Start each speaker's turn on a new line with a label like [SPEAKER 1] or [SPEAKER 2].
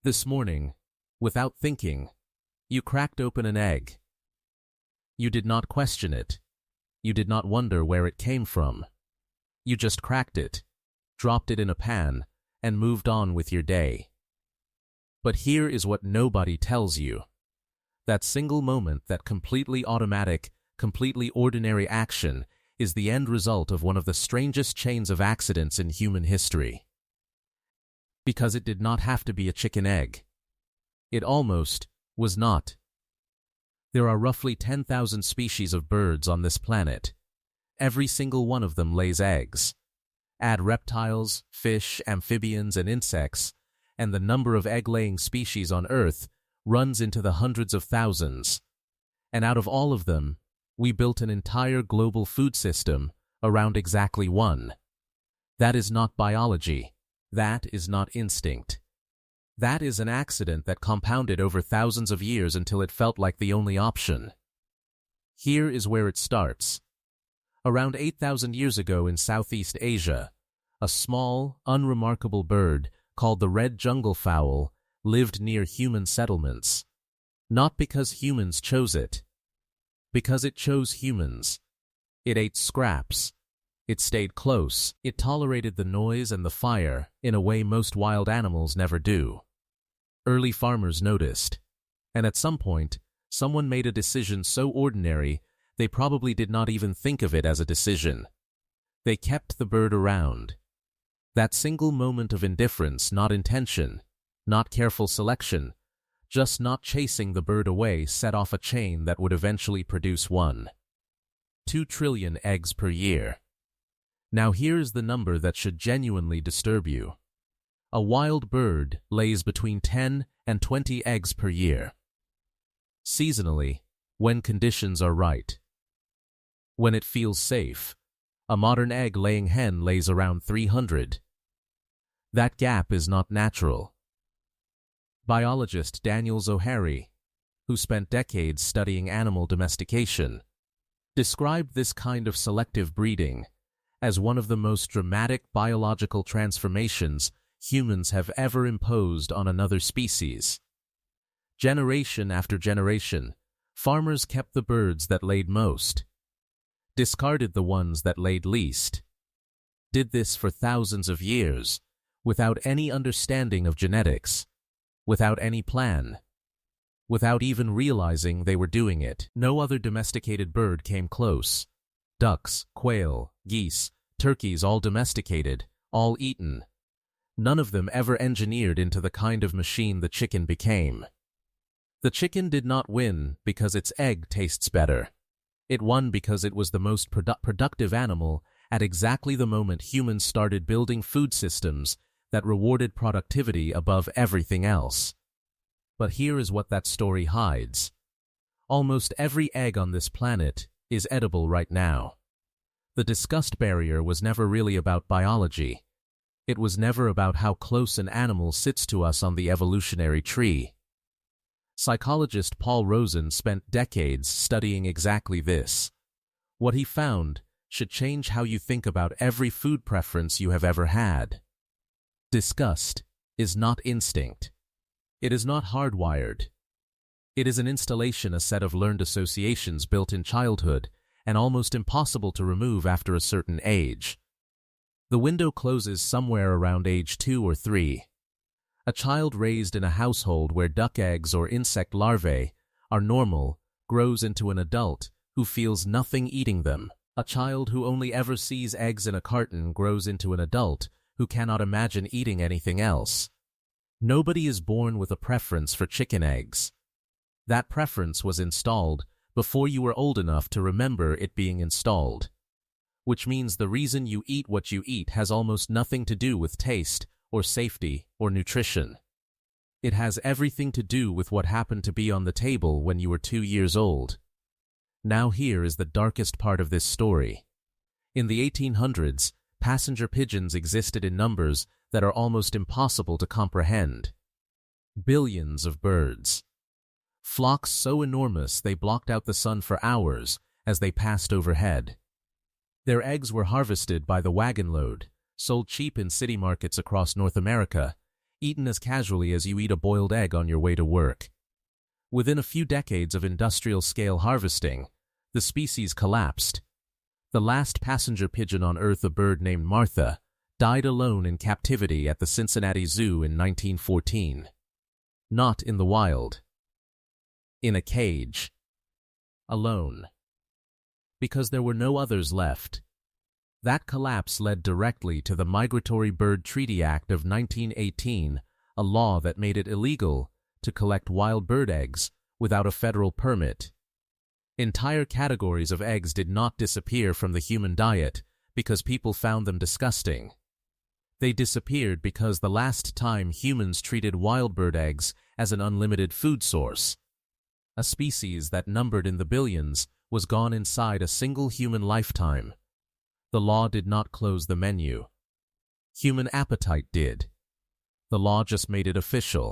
[SPEAKER 1] This morning, without thinking, you cracked open an egg. You did not question it. You did not wonder where it came from. You just cracked it, dropped it in a pan, and moved on with your day. But here is what nobody tells you. That single moment, that completely automatic, completely ordinary action is the end result of one of the strangest chains of accidents in human history. Because it did not have to be a chicken egg. It almost was not. There are roughly 10,000 species of birds on this planet. Every single one of them lays eggs. Add reptiles, fish, amphibians, and insects, and the number of egg-laying species on Earth runs into the hundreds of thousands. And out of all of them, we built an entire global food system around exactly one. That is not biology. That is not instinct. That is an accident that compounded over thousands of years until it felt like the only option. Here is where it starts. Around 8,000 years ago in Southeast Asia, a small, unremarkable bird called the red jungle fowl lived near human settlements. Not because humans chose it. Because it chose humans. It ate scraps. It stayed close. It tolerated the noise and the fire in a way most wild animals never do. Early farmers noticed. And at some point, someone made a decision so ordinary they probably did not even think of it as a decision. They kept the bird around. That single moment of indifference, not intention, not careful selection, just not chasing the bird away, set off a chain that would eventually produce 1.2 trillion eggs per year. Now here's the number that should genuinely disturb you. A wild bird lays between 10 and 20 eggs per year. Seasonally, when conditions are right. When it feels safe, a modern egg-laying hen lays around 300. That gap is not natural. Biologist Daniel Zohary, who spent decades studying animal domestication, described this kind of selective breeding as one of the most dramatic biological transformations humans have ever imposed on another species. Generation after generation, farmers kept the birds that laid most, discarded the ones that laid least, did this for thousands of years, without any understanding of genetics, without any plan, without even realizing they were doing it. No other domesticated bird came close. Ducks, quail, geese, turkeys, all domesticated, all eaten. None of them ever engineered into the kind of machine the chicken became. The chicken did not win because its egg tastes better. It won because it was the most productive animal at exactly the moment humans started building food systems that rewarded productivity above everything else. But here is what that story hides. Almost every egg on this planet is edible right now. The disgust barrier was never really about biology. It was never about how close an animal sits to us on the evolutionary tree. Psychologist Paul Rosen spent decades studying exactly this. What he found should change how you think about every food preference you have ever had. Disgust is not instinct. It is not hardwired. It is an installation, a set of learned associations built in childhood and almost impossible to remove after a certain age. The window closes somewhere around age 2 or 3. A child raised in a household where duck eggs or insect larvae are normal grows into an adult who feels nothing eating them. A child who only ever sees eggs in a carton grows into an adult who cannot imagine eating anything else. Nobody is born with a preference for chicken eggs. That preference was installed before you were old enough to remember it being installed. Which means the reason you eat what you eat has almost nothing to do with taste or safety or nutrition. It has everything to do with what happened to be on the table when you were 2 years old. Now here is the darkest part of this story. In the 1800s, passenger pigeons existed in numbers that are almost impossible to comprehend. Billions of birds. Flocks so enormous they blocked out the sun for hours as they passed overhead. Their eggs were harvested by the wagon load, sold cheap in city markets across North America, eaten as casually as you eat a boiled egg on your way to work. Within a few decades of industrial-scale harvesting, the species collapsed. The last passenger pigeon on Earth, a bird named Martha, died alone in captivity at the Cincinnati Zoo in 1914. Not in the wild. In a cage. Alone. Because there were no others left. That collapse led directly to the Migratory Bird Treaty Act of 1918, a law that made it illegal to collect wild bird eggs without a federal permit. Entire categories of eggs did not disappear from the human diet because people found them disgusting. They disappeared because the last time humans treated wild bird eggs as an unlimited food source, a species that numbered in the billions was gone inside a single human lifetime. The law did not close the menu. Human appetite did. The law just made it official.